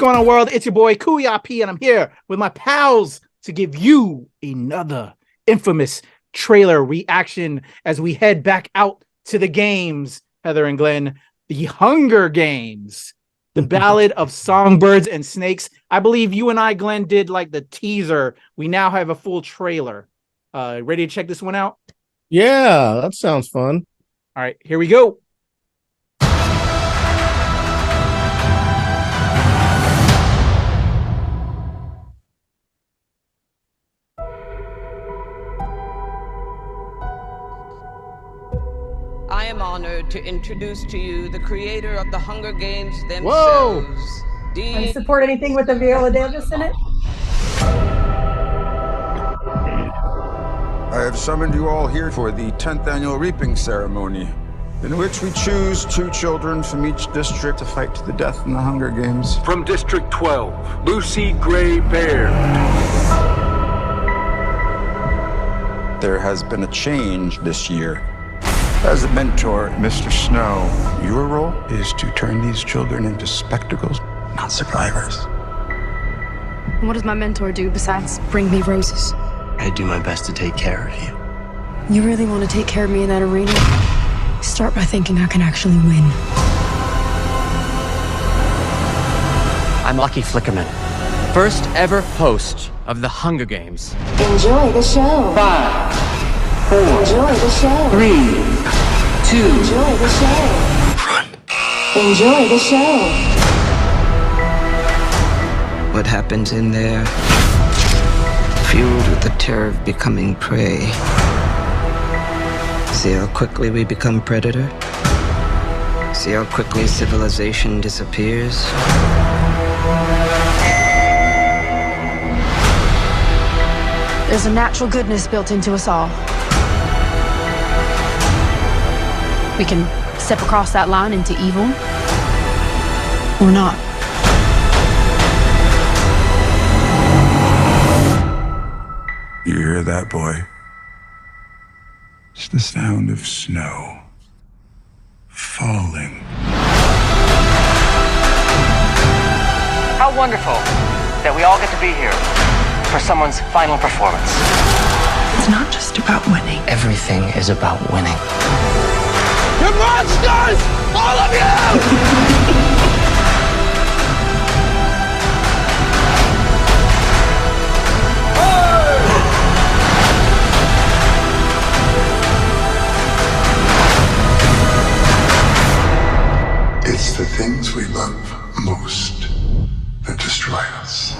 going on, world? It's your boy Kuya P, and I'm here with my pals to give you another infamous trailer reaction as we head back out to the games. Heather and Glenn, the Hunger Games, the Ballad of Songbirds and Snakes. I believe you and I, Glenn, did like the teaser. We now have a full trailer. Ready to check this one out? Yeah, that sounds fun. All right, here we go. I am honored to introduce to you the creator of the Hunger Games themselves. Whoa! I support anything with the Viola Davis in it. I have summoned you all here for the 10th annual reaping ceremony, in which we choose 2 children from each district to fight to the death in the Hunger Games. From District 12, Lucy Gray Baird. There has been a change this year. As a mentor, Mr. Snow, your role is to turn these children into spectacles, not survivors. What does my mentor do besides bring me roses? I do my best to take care of you. You really want to take care of me in that arena? Start by thinking I can actually win. I'm Lucky Flickerman, first ever host of the Hunger Games. Enjoy the show. 5, 4, Enjoy the show. 3, 2. Enjoy the show. Run. Enjoy the show. What happens in there, fueled with the terror of becoming prey. See how quickly we become predator? See how quickly civilization disappears? There's a natural goodness built into us all. We can step across that line into evil, or not. You hear that, boy? It's the sound of snow falling. How wonderful that we all get to be here for someone's final performance. It's not just about winning. Everything is about winning. You're monsters! All of you! It's the things we love most that destroy us.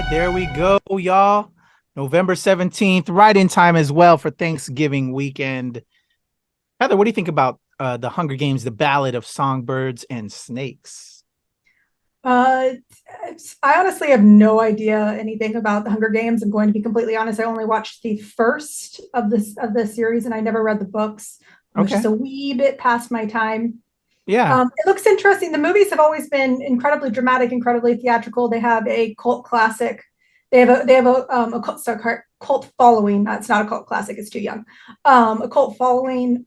There we go, y'all. November 17th, right in time as well for Thanksgiving weekend. Heather, what do you think about the Hunger Games, the Ballad of Songbirds and Snakes? I honestly have no idea anything about the Hunger Games. I'm going to be completely honest. I only watched the first of this series, and I never read the books. I'm just a wee bit past my time. Yeah. It looks interesting. The movies have always been incredibly dramatic, incredibly theatrical. They have a cult classic. They have a cult following. That's not a cult classic. It's too young. A cult following.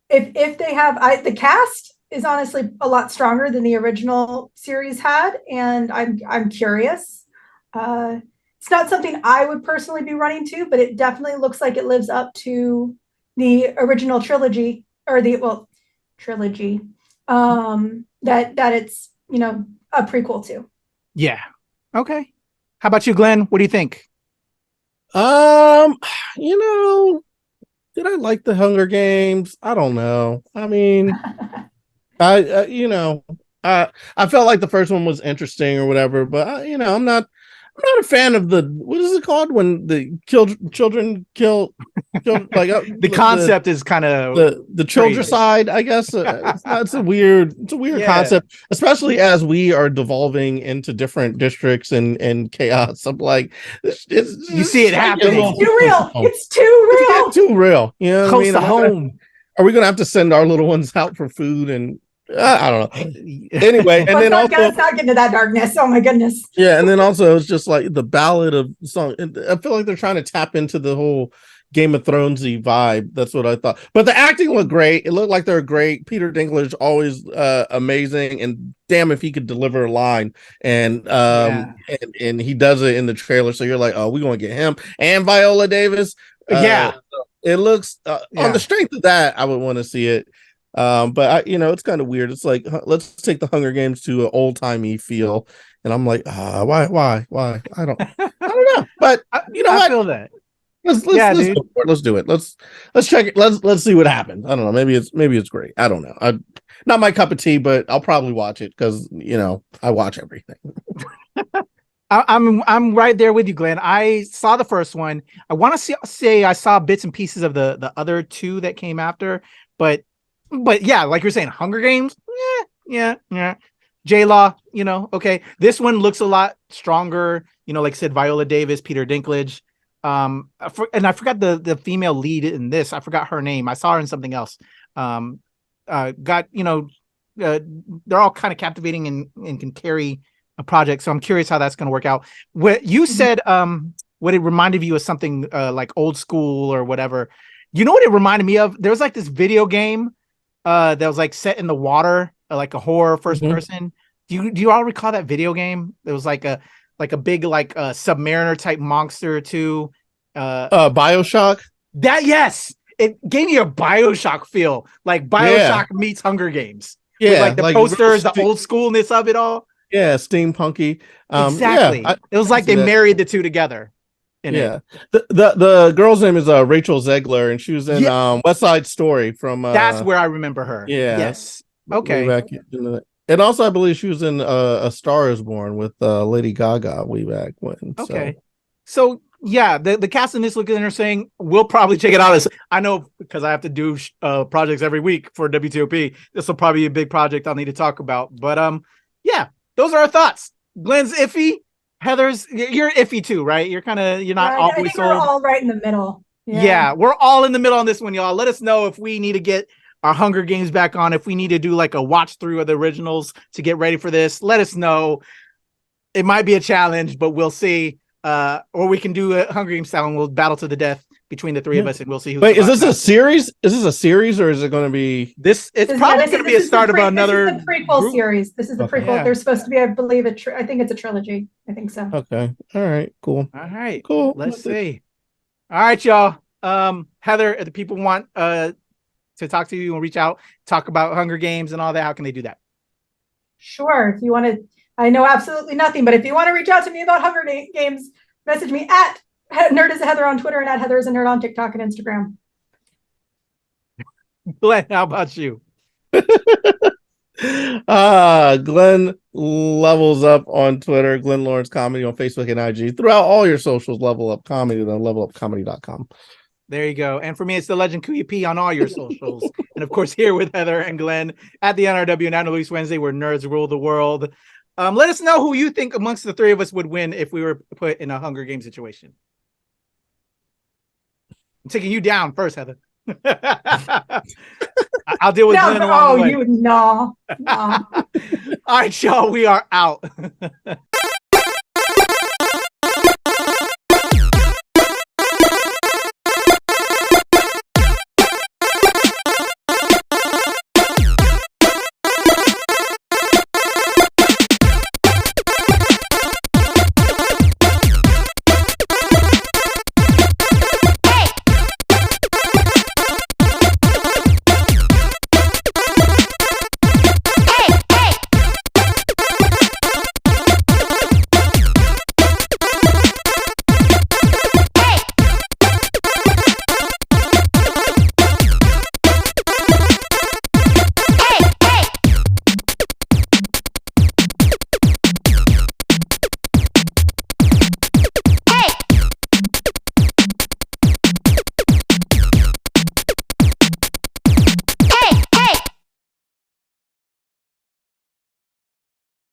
If they have, the cast is honestly a lot stronger than the original series had, and I'm curious. It's not something I would personally be running to, but it definitely looks like it lives up to the original trilogy. Or trilogy, that it's, a prequel to. Yeah. Okay. How about you, Glenn? What do you think? Did I like the Hunger Games? I don't know. I mean, I felt like the first one was interesting or whatever, but I'm not a fan of what is it called when the children kill like the concept is kind of the children-cide, I guess. It's a weird concept, especially as we are devolving into different districts and chaos. I'm like, you see it happening. It's too real. It's too real. It's too real. You know what Close I mean? to home. Are we gonna have to send our little ones out for food and I don't know. Anyway, and then let's also, not get into that darkness. Oh my goodness. yeah, and then also it's just like the Ballad of Song. I feel like they're trying to tap into the whole Game of Thronesy vibe. That's what I thought. But the acting looked great. It looked like they're great. Peter Dinklage always amazing, and damn if he could deliver a line. And he does it in the trailer. So you're like, oh, we're gonna get him and Viola Davis. Yeah. It looks on the strength of that, I would want to see it. But it's kind of weird. It's like let's take the Hunger Games to an old timey feel, and I'm like, why? I don't know. But you know I what? feel that. Let's go for it. Let's do it. Let's check it. Let's see what happens. I don't know. Maybe it's great. I don't know. Not my cup of tea, but I'll probably watch it because I watch everything. I'm right there with you, Glenn. I saw the first one. I want to say I saw bits and pieces of the other two that came after, but yeah, like you're saying, Hunger Games. Yeah. J-Law, okay. This one looks a lot stronger. Like I said, Viola Davis, Peter Dinklage. And I forgot the female lead in this. I forgot her name. I saw her in something else. They're all kind of captivating and can carry a project. So I'm curious how that's going to work out. What you said, what it reminded you of something like old school or whatever. You know what it reminded me of? There was like this video game that was like set in the water, like a horror first person. Do you all recall that video game? It was like a big Submariner type monster too. BioShock. Yes, it gave me a BioShock feel, like BioShock meets Hunger Games. Yeah, with like the posters, the old schoolness of it all. Yeah, steampunky. Exactly. It was like they married the two together. The girl's name is Rachel Zegler, and she was in West Side Story from. That's where I remember her. Yeah. Yes. Okay. And also, I believe she was in A Star Is Born with Lady Gaga way back when. Okay. So yeah, the cast in this, looking at her saying, we'll probably check it out. As I know, because I have to do projects every week for WTOP. This will probably be a big project I'll need to talk about. But yeah, those are our thoughts. Glenn's iffy. Heather's, you're iffy too, right? You're not always I think sold. we're all right in the middle. Yeah, we're all in the middle on this one, y'all. Let us know if we need to get our Hunger Games back on, if we need to do like a watch through of the originals to get ready for this. Let us know. It might be a challenge, but we'll see. Or we can do a Hunger Games style and we'll battle to the death between the three of us, and we'll see who. Wait, is this a series? Is this a series, or is it going to be this? It's probably going to be a start of another. This is the prequel series. This is the prequel. Yeah. There's supposed to be, I believe, I think it's a trilogy. I think so. Okay. All right. Cool. All right. Cool. Let's see. All right, y'all. Heather, if the people want to talk to you and reach out, talk about Hunger Games and all that, how can they do that? Sure. If you want to, I know absolutely nothing, but if you want to reach out to me about Hunger Games, message me at Nerd is a Heather on Twitter and at Heather is a Nerd on TikTok and Instagram. Glenn, how about you? Glenn levels up on Twitter, Glenn Lawrence Comedy on Facebook and IG. Throughout all your socials, level up comedy on levelupcomedy.com. There you go. And for me, it's the legend Kuya P on all your socials. And of course, here with Heather and Glenn at the NRW Not Release Wednesday, where nerds rule the world. Let us know who you think amongst the three of us would win if we were put in a Hunger Game situation. I'm taking you down first, Heather. I'll deal with Glenn along the way. No. All right, y'all. We are out.